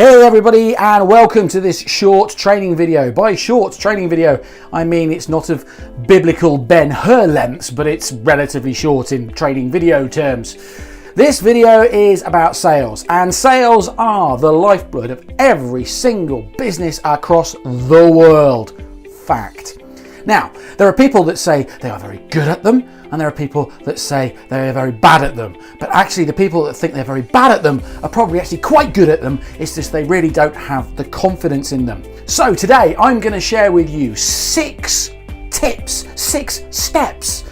Hey everybody, and welcome to this short training video. By short training video, I mean it's not of biblical Ben-Hur lengths, but it's relatively short in training video terms. This video is about sales, and sales are the lifeblood of every single business across the world. Fact. Now, there are people that say they are very good at them, and there are people that say they're very bad at them. But actually, the people that think they're very bad at them are probably actually quite good at them. It's just they really don't have the confidence in them. So today, I'm going to share with you 6 tips, 6 steps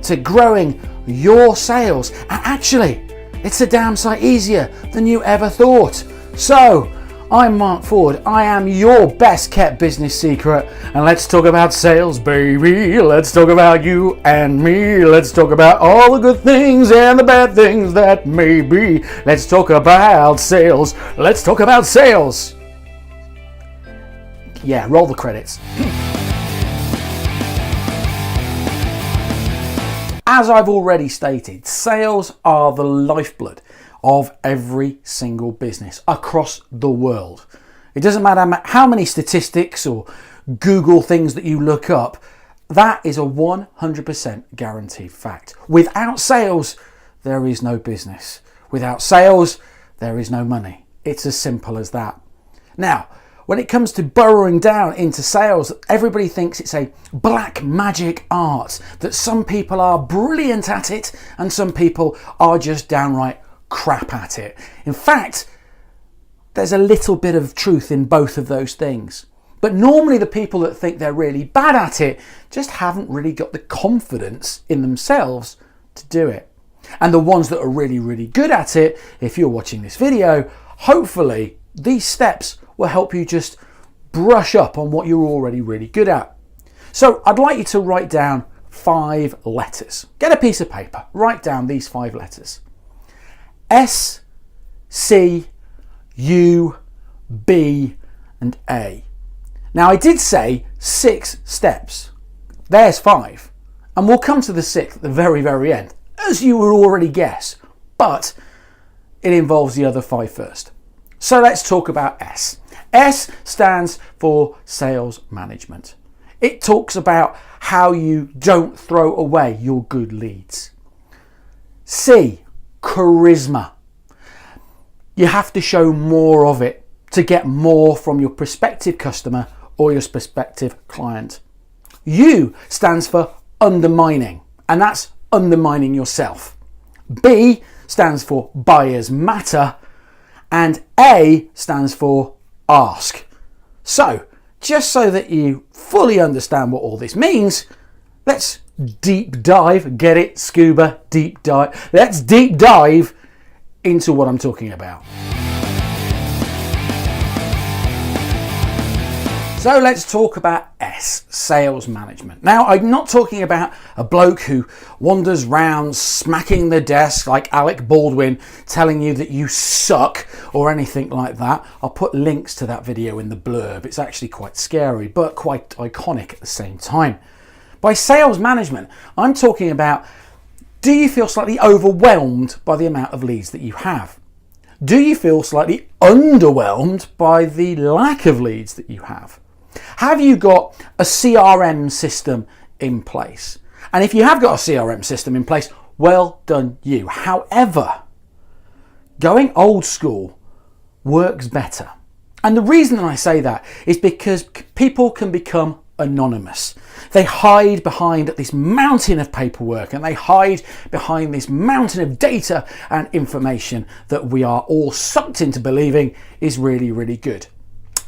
to growing your sales. And actually, it's a damn sight easier than you ever thought. So, I'm Mark Ford, I am your best kept business secret, and let's talk about sales, baby. Let's talk about you and me. Let's talk about all the good things and the bad things that may be. Let's talk about sales. Let's talk about sales. Yeah, roll the credits. As I've already stated, sales are the lifeblood of every single business across the world. It doesn't matter how many statistics or Google things that you look up, that is a 100% guaranteed fact. Without sales, there is no business. Without sales, there is no money. It's as simple as that. Now, when it comes to burrowing down into sales, everybody thinks it's a black magic art, that some people are brilliant at it and some people are just downright crap at it. In fact, there's a little bit of truth in both of those things. But normally the people that think they're really bad at it just haven't really got the confidence in themselves to do it. And the ones that are really, really good at it, if you're watching this video, hopefully these steps will help you just brush up on what you're already really good at. So I'd like you to write down 5 letters. Get a piece of paper, write down these 5 letters. S, C, U, B, and A. Now I did say 6 steps. There's 5. And we'll come to the 6th at the very, very end, as you will already guess. But it involves the other 5 first. So let's talk about S. S stands for sales management. It talks about how you don't throw away your good leads. C, charisma. You have to show more of it to get more from your prospective customer or your prospective client. U stands for undermining, and that's undermining yourself. B stands for buyers matter, and A stands for ask. So, just so that you fully understand what all this means, let's deep dive, get it, scuba, deep dive. Let's deep dive into what I'm talking about. So let's talk about S, sales management. Now, I'm not talking about a bloke who wanders round smacking the desk like Alec Baldwin, telling you that you suck or anything like that. I'll put links to that video in the blurb. It's actually quite scary, but quite iconic at the same time. By sales management, I'm talking about, do you feel slightly overwhelmed by the amount of leads that you have? Do you feel slightly underwhelmed by the lack of leads that you have? Have you got a CRM system in place? And if you have got a CRM system in place, well done you. However, going old school works better. And the reason that I say that is because people can become anonymous. They hide behind this mountain of paperwork, and they hide behind this mountain of data and information that we are all sucked into believing is really, really good.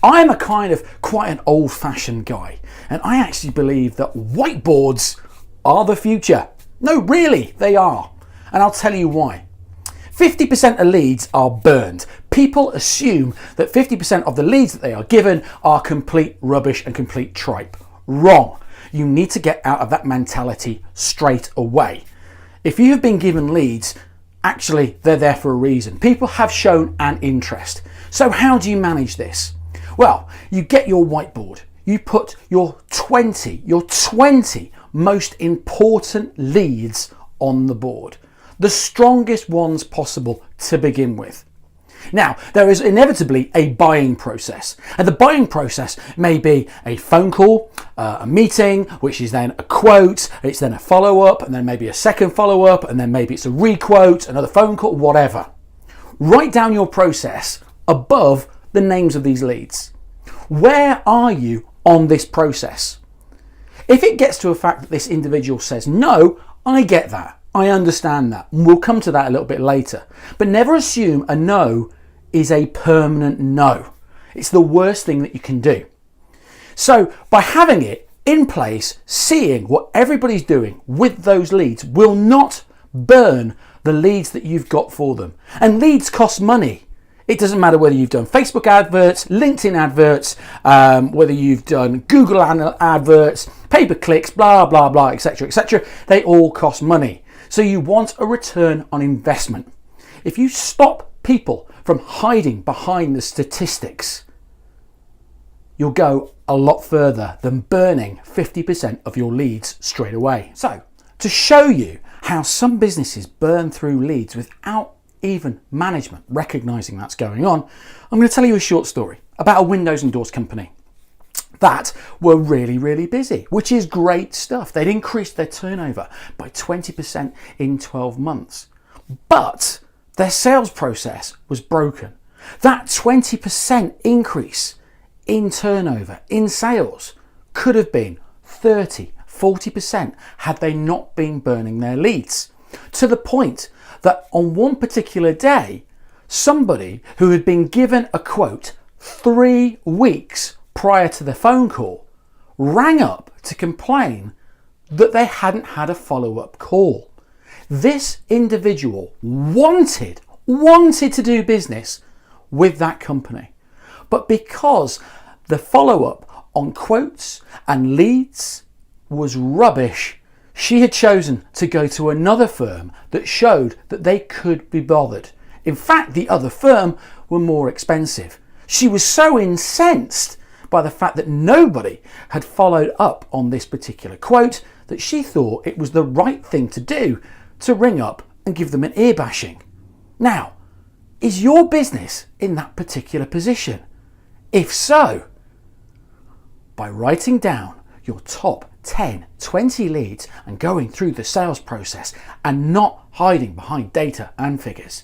I'm a kind of quite an old-fashioned guy, and I actually believe that whiteboards are the future. No, really, they are. And I'll tell you why. 50% of leads are burned. People assume that 50% of the leads that they are given are complete rubbish and complete tripe. Wrong. You need to get out of that mentality straight away. If you have been given leads, actually they're there for a reason. People have shown an interest. So how do you manage this? Well, you get your whiteboard. You put your 20 most important leads on the board. The strongest ones possible to begin with. Now, there is inevitably a buying process, and the buying process may be a phone call, a meeting, which is then a quote, it's then a follow-up, and then maybe a second follow-up, and then maybe it's a re-quote, another phone call, whatever. Write down your process above the names of these leads. Where are you on this process? If it gets to a fact that this individual says, no, I get that, I understand that, and we'll come to that a little bit later, but never assume a no is a permanent no. It's the worst thing that you can do. So by having it in place, seeing what everybody's doing with those leads will not burn the leads that you've got for them. And leads cost money. It doesn't matter whether you've done Facebook adverts, LinkedIn adverts, whether you've done Google adverts, pay-per-clicks, blah, blah, blah, etc., etc. They all cost money. So you want a return on investment. If you stop people from hiding behind the statistics, you'll go a lot further than burning 50% of your leads straight away. So, to show you how some businesses burn through leads without even management recognizing that's going on, I'm going to tell you a short story about a windows and doors company that were really, really busy, which is great stuff. They'd increased their turnover by 20% in 12 months, but their sales process was broken. That 20% increase in turnover, in sales, could have been 30, 40% had they not been burning their leads. To the point that on one particular day, somebody who had been given a quote 3 weeks prior to the phone call rang up to complain that they hadn't had a follow-up call. This individual wanted to do business with that company, but because the follow-up on quotes and leads was rubbish, she had chosen to go to another firm that showed that they could be bothered. In fact, the other firm were more expensive. She was so incensed by the fact that nobody had followed up on this particular quote that she thought it was the right thing to do to ring up and give them an ear bashing. Now, is your business in that particular position? If so, by writing down your top 10, 20 leads and going through the sales process and not hiding behind data and figures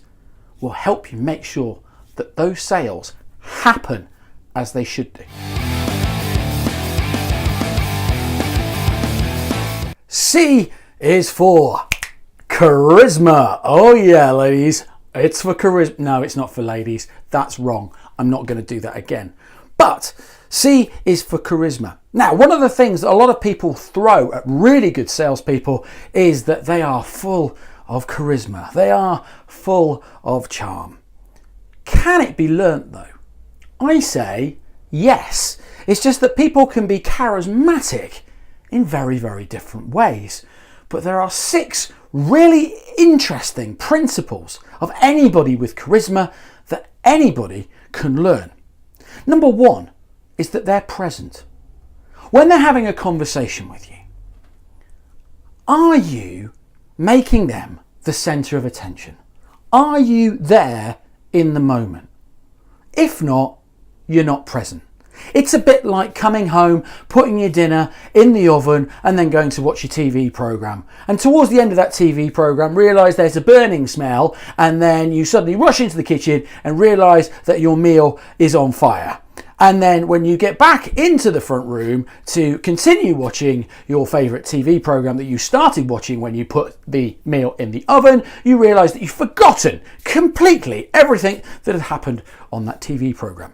will help you make sure that those sales happen as they should do. C is for charisma. Oh yeah, ladies, it's for charisma. No, it's not for ladies. That's wrong. I'm not going to do that again. But C is for charisma. Now, one of the things that a lot of people throw at really good salespeople is that they are full of charisma. They are full of charm. Can it be learnt though? I say yes. It's just that people can be charismatic in very, very different ways. But there are 6 really interesting principles of anybody with charisma that anybody can learn. Number 1 is that they're present. When they're having a conversation with you, are you making them the centre of attention? Are you there in the moment? If not, you're not present. It's a bit like coming home, putting your dinner in the oven and then going to watch your TV programme. And towards the end of that TV programme, realise there's a burning smell, and then you suddenly rush into the kitchen and realise that your meal is on fire. And then when you get back into the front room to continue watching your favourite TV programme that you started watching when you put the meal in the oven, you realise that you've forgotten completely everything that had happened on that TV programme.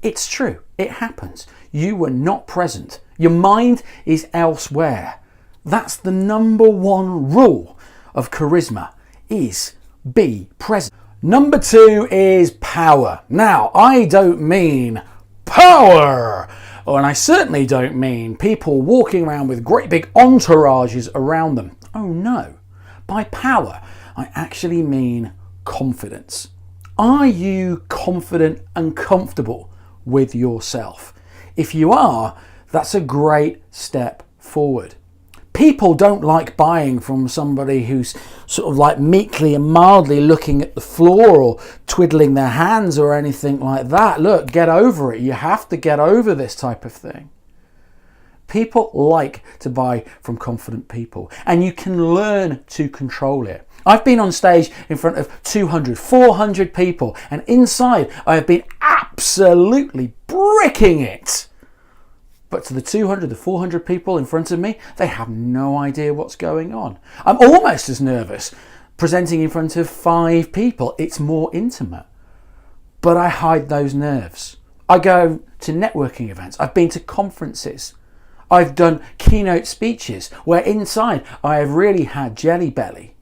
It's true, it happens. You were not present. Your mind is elsewhere. That's the number 1 rule of charisma, is be present. Number 2 is power. Now, I don't mean power, and I certainly don't mean people walking around with great big entourages around them. Oh no. By power, I actually mean confidence. Are you confident and comfortable with yourself? If you are, that's a great step forward. People don't like buying from somebody who's sort of like meekly and mildly looking at the floor or twiddling their hands or anything like that. Look, get over it. You have to get over this type of thing. People like to buy from confident people, and you can learn to control it. I've been on stage in front of 200, 400 people, and inside I have been absolutely bricking it. But to the 200, the 400 people in front of me, they have no idea what's going on. I'm almost as nervous presenting in front of 5 people. It's more intimate. But I hide those nerves. I go to networking events. I've been to conferences. I've done keynote speeches where inside I have really had jelly belly.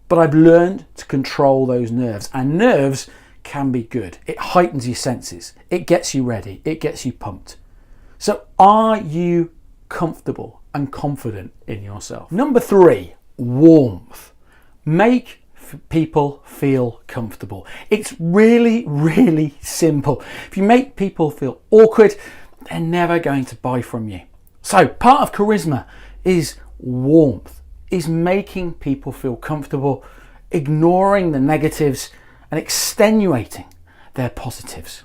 But I've learned to control those nerves. And nerves can be good. It heightens your senses. It gets you ready. It gets you pumped. So are you comfortable and confident in yourself? Number 3, warmth. Make people feel comfortable. It's really, really simple. If you make people feel awkward, they're never going to buy from you. So part of charisma is warmth, is making people feel comfortable, ignoring the negatives and extenuating their positives.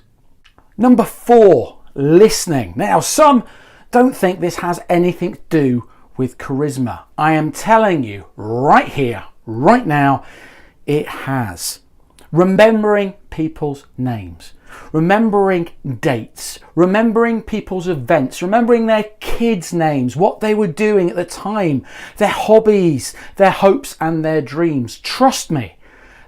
Number 4, listening. Now, some don't think this has anything to do with charisma. I am telling you right here, right now, it has. Remembering people's names, remembering dates, remembering people's events, remembering their kids' names, what they were doing at the time, their hobbies, their hopes and their dreams. Trust me,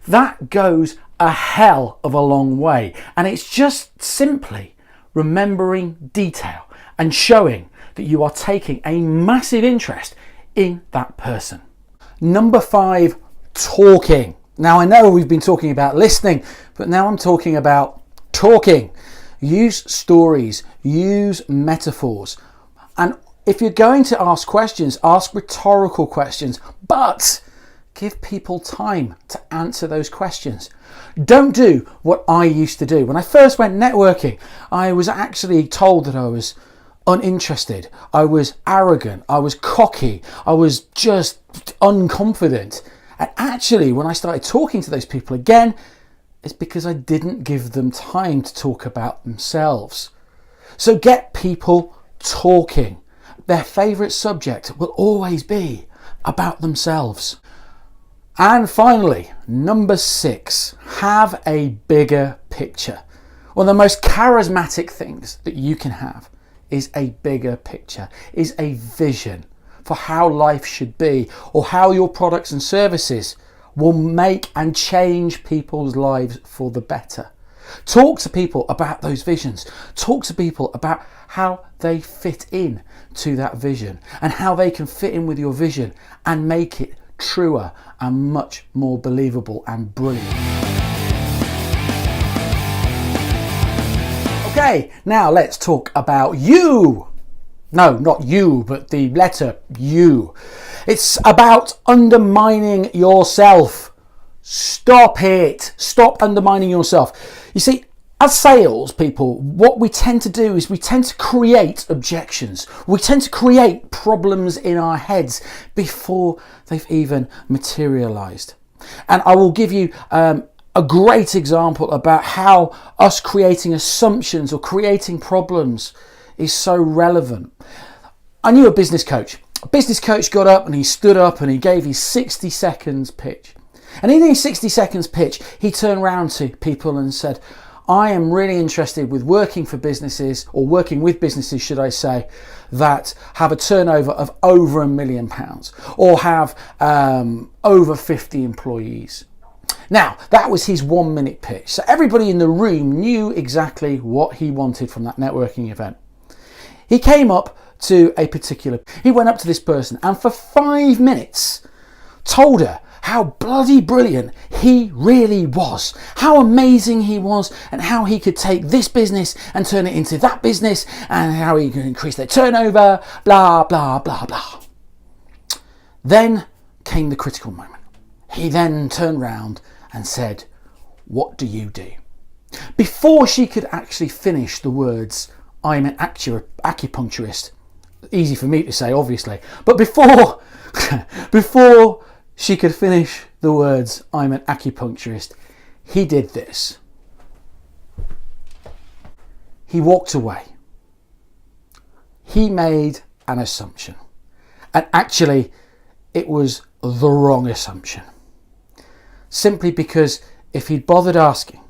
that goes a hell of a long way. And it's just simply remembering detail and showing that you are taking a massive interest in that person. Number 5, talking. Now I know we've been talking about listening, but now I'm talking about talking. Use stories, use metaphors. And if you're going to ask questions, ask rhetorical questions, but give people time to answer those questions. Don't do what I used to do. When I first went networking, I was actually told that I was uninterested, I was arrogant, I was cocky, I was just unconfident. And actually, when I started talking to those people again, it's because I didn't give them time to talk about themselves. So get people talking. Their favourite subject will always be about themselves. And finally, number 6, have a bigger picture. One of the most charismatic things that you can have is a bigger picture, is a vision for how life should be, or how your products and services will make and change people's lives for the better. Talk to people about those visions. Talk to people about how they fit in to that vision and how they can fit in with your vision and make it truer and much more believable and brilliant. Okay, now let's talk about you. No, not you, but the letter U. It's about undermining yourself. Stop it. Stop undermining yourself. You see, as salespeople, what we tend to do is we tend to create objections. We tend to create problems in our heads before they've even materialized. And I will give you a great example about how us creating assumptions or creating problems is so relevant. I knew a business coach. A business coach got up and he stood up and he gave his 60 seconds pitch. And in his 60 seconds pitch, he turned around to people and said, I am really interested with working for businesses, or working with businesses, should I say, that have a turnover of over £1 million or have over 50 employees. Now, that was his 1-minute pitch. So everybody in the room knew exactly what he wanted from that networking event. He came up to he went up to this person and for 5 minutes told her how bloody brilliant he really was, how amazing he was, and how he could take this business and turn it into that business, and how he could increase their turnover, blah, blah, blah, blah. Then came the critical moment. He then turned round and said, what do you do? Before she could actually finish the words, I'm an acupuncturist, Easy for me to say, obviously. But before, before she could finish the words, I'm an acupuncturist, he did this. He walked away. He made an assumption. And actually, it was the wrong assumption. Simply because if he'd bothered asking,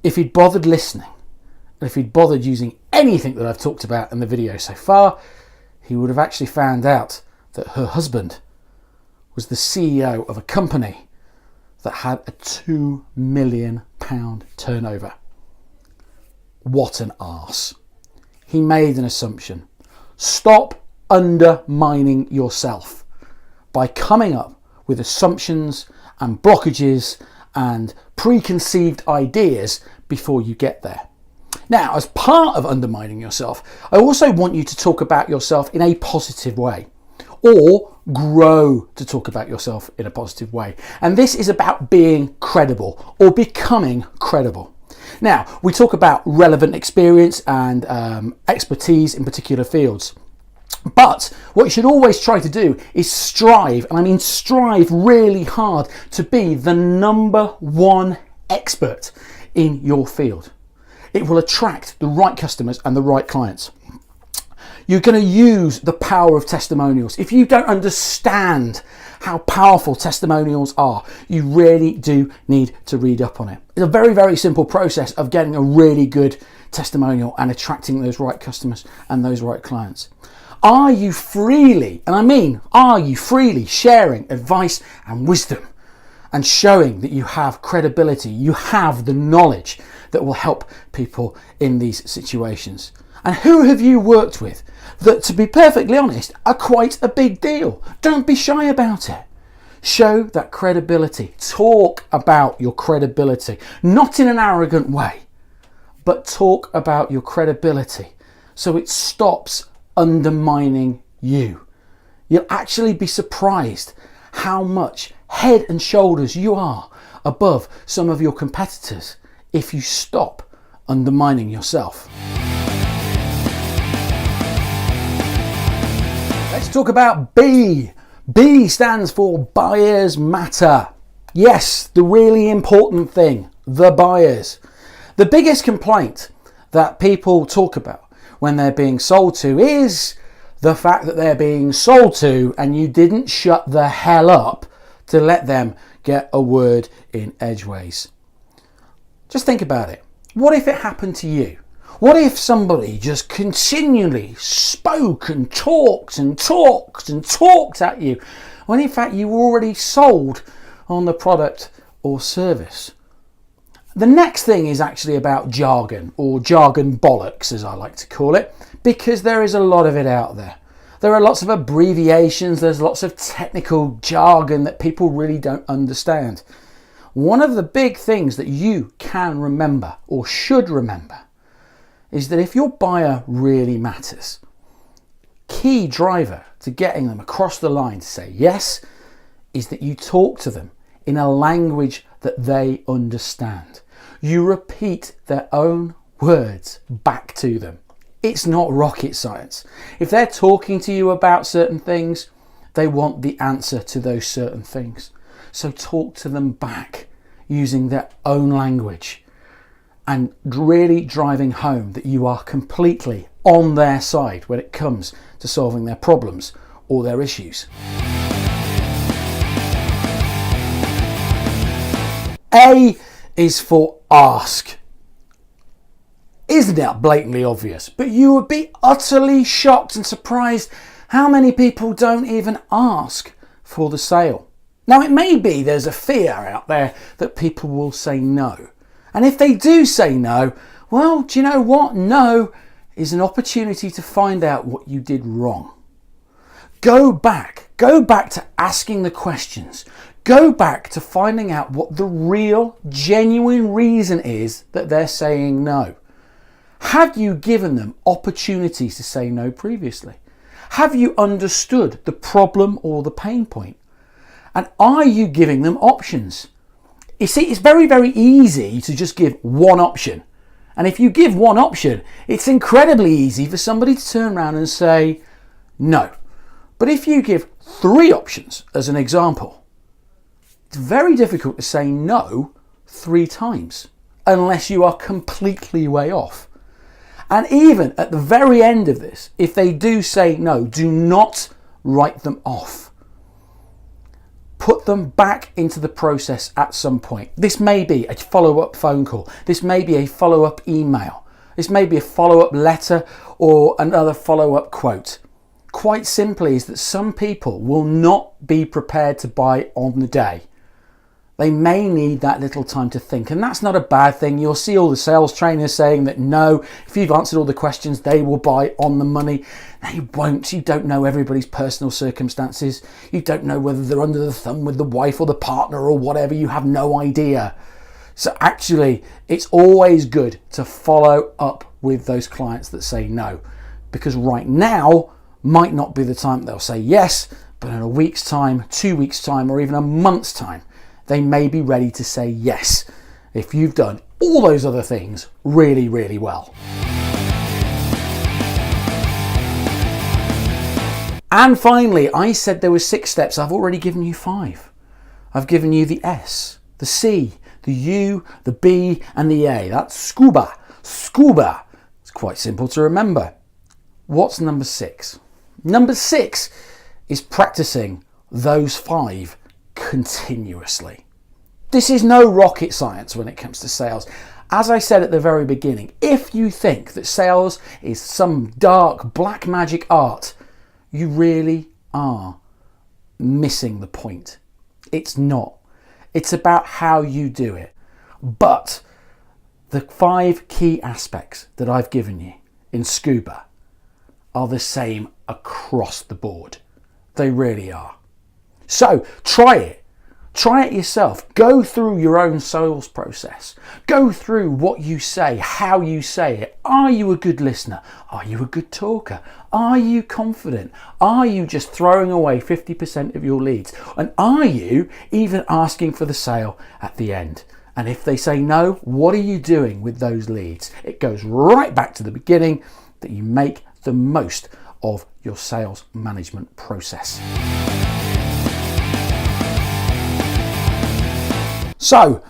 if he'd bothered listening, and if he'd bothered using anything that I've talked about in the video so far, he would have actually found out that her husband was the CEO of a company that had a £2 million turnover. What an arse. He made an assumption. Stop undermining yourself by coming up with assumptions and blockages and preconceived ideas before you get there. Now, as part of undermining yourself, I also want you to talk about yourself in a positive way, or grow to talk about yourself in a positive way. And this is about being credible or becoming credible. Now, we talk about relevant experience and expertise in particular fields. But what you should always try to do is strive, and I mean strive really hard, to be the number one expert in your field. It will attract the right customers and the right clients. You're going to use the power of testimonials. If you don't understand how powerful testimonials are, you really do need to read up on it. It's a very, very simple process of getting a really good testimonial and attracting those right customers and those right clients. Are you freely, and I mean, are you freely sharing advice and wisdom and showing that you have credibility, you have the knowledge that will help people in these situations? And who have you worked with that, to be perfectly honest, are quite a big deal? Don't be shy about it. Show that credibility. Talk about your credibility, not in an arrogant way, but talk about your credibility so it stops undermining you. You'll actually be surprised how much head and shoulders you are above some of your competitors if you stop undermining yourself. Let's talk about B. B stands for buyers matter. Yes, the really important thing, the buyers. The biggest complaint that people talk about when they're being sold to is the fact that they're being sold to and you didn't shut the hell up to let them get a word in edgeways. Just think about it. What if it happened to you? What if somebody just continually spoke and talked and talked and talked at you when in fact you were already sold on the product or service? The next thing is actually about jargon, or jargon bollocks as I like to call it, because there is a lot of it out there. There are lots of abbreviations, there's lots of technical jargon that people really don't understand. One of the big things that you can remember, or should remember, is that if your buyer really matters, key driver to getting them across the line to say yes is that you talk to them in a language that they understand. You repeat their own words back to them. It's not rocket science. If they're talking to you about certain things, they want the answer to those certain things. So talk to them back using their own language and really driving home that you are completely on their side when it comes to solving their problems or their issues. A is for ask. Isn't it blatantly obvious? But you would be utterly shocked and surprised how many people don't even ask for the sale. Now, it may be there's a fear out there that people will say no. And if they do say no, well, do you know what? No is an opportunity to find out what you did wrong. Go back to asking the questions. Go back to finding out what the real, genuine reason is that they're saying no. Have you given them opportunities to say no previously? Have you understood the problem or the pain point? And are you giving them options? You see, it's very, very easy to just give one option. And if you give one option, it's incredibly easy for somebody to turn around and say, No. But if you give 3 options as an example, it's very difficult to say no 3 times unless you are completely way off. And even at the very end of this, if they do say no, do not write them off. Put them back into the process at some point. This may be a follow-up phone call. This may be a follow-up email. This may be a follow-up letter or another follow-up quote. Quite simply is that some people will not be prepared to buy on the day. They may need that little time to think, and that's not a bad thing. You'll see all the sales trainers saying that no, if you've answered all the questions, they will buy on the money. They won't. You don't know everybody's personal circumstances. You don't know whether they're under the thumb with the wife or the partner or whatever. You have no idea. So actually, it's always good to follow up with those clients that say no, because right now might not be the time they'll say yes, but in a week's time, 2 weeks' time, or even a month's time, they may be ready to say yes if you've done all those other things really, really well. And finally, I said there were 6 steps. I've already given you 5. I've given you the S, the C, the U, the B, and the A. That's scuba. Scuba. It's quite simple to remember. What's number 6? Number 6 is practicing those 5 continuously. This is no rocket science when it comes to sales. As I said at the very beginning, if you think that sales is some dark black magic art, you really are missing the point. It's not. It's about how you do it. But the 5 key aspects that I've given you in scuba are the same across the board. They really are. So try it. Try it yourself. Go through your own sales process. Go through what you say, how you say it. Are you a good listener? Are you a good talker? Are you confident? Are you just throwing away 50% of your leads? And are you even asking for the sale at the end? And if they say no, what are you doing with those leads? It goes right back to the beginning that you make the most of your sales management process. So,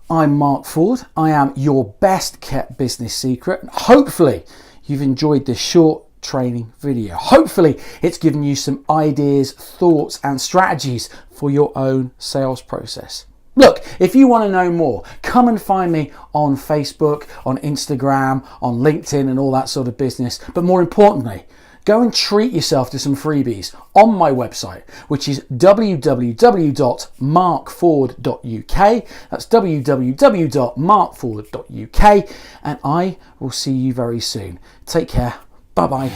I'm Mark Ford. I am your best kept business secret. Hopefully, you've enjoyed this short training video. Hopefully, it's given you some ideas, thoughts, and strategies for your own sales process. Look, if you want to know more, come and find me on Facebook, on Instagram, on LinkedIn, and all that sort of business. But more importantly, go and treat yourself to some freebies on my website, which is www.markford.uk. That's www.markford.uk, and I will see you very soon. Take care. Bye-bye.